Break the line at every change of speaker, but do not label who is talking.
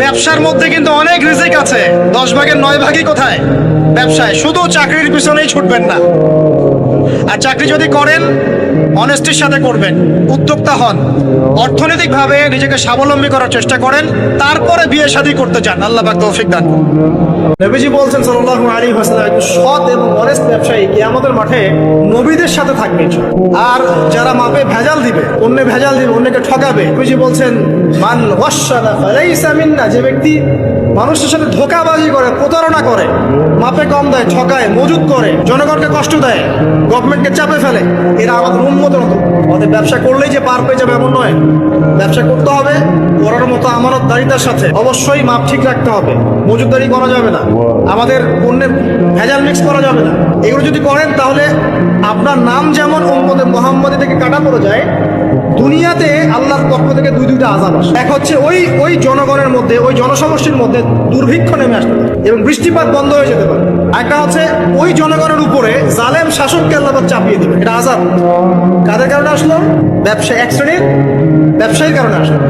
ব্যবসার মধ্যে কিন্তু অনেক রিজিক আছে। 10 ভাগের 9 ভাগই কোথায়? ব্যবসায়। শুধু চাকরির পিছনেই ছুটবেন না। আর চাকরি যদি করেন, অনেস্টির সাথে করবেন, উদ্যোক্তা হন, অর্থনৈতিকভাবে নিজেকে স্বাবলম্বী করার চেষ্টা করেন, তারপরে বিয়ে শাদী করতে চান। আল্লাহ পাক তৌফিক দান করুন। নবীজি বলছেন সাল্লাল্লাহু আলাইহি ওয়াসাল্লাম, একটু সৎ এবং অনেস্ট ব্যবসায়ী কিয়ামতের মাঠে নবীদের সাথে থাকবে। আর যারা মাপে ভেজাল দিবে, অন্য ভেজাল দিবে, অন্যকে ঠকাবে, নবীজি বলছেন মান ওয়াশশাদা ফালাইসা মিন্না, যে ব্যক্তি মানুষের সাথে ধোঁকাবাজি করে, প্রতারণা করে, মাপে কম দেয়, ঠকায়, মজুদ করে, জনগণকে কষ্ট দেয়, গভর্নমেন্টকে চাপে ফেলে, এরা আমাদের উন্মতের মতো। আমাদের ব্যবসা করলেই যে পার পেয়ে যাবে এমন নয়। ব্যবসা করতে হবে করার মতো আমানতদারিতার সাথে। অবশ্যই মাপ ঠিক রাখতে হবে, মজুদদারি করা যাবে না, আমাদের পণ্যের ভেজাল মিক্স করা যাবে না। এগুলো যদি করেন তাহলে আপনার নাম যেমন উম্মতে মুহাম্মাদি থেকে কাটা পড়ে যায়, দুনিয়াতে আল্লাহর পক্ষ থেকে দুইটা আযাব আসে। এক হচ্ছে ওই জনগণের মধ্যে, ওই জনসমষ্টির মধ্যে দুর্ভিক্ষ নেমে আসতে পারে এবং বৃষ্টিপাত বন্ধ হয়ে যেতে পারে। একটা হচ্ছে ওই জনগণের উপরে জালেম শাসককে আল্লাহ পাক চাপিয়ে দেবে। এটা আযাব কাদের কারণে আসলো? ব্যবসা, এক শ্রেণীর ব্যবসায়ীর কারণে আসলো।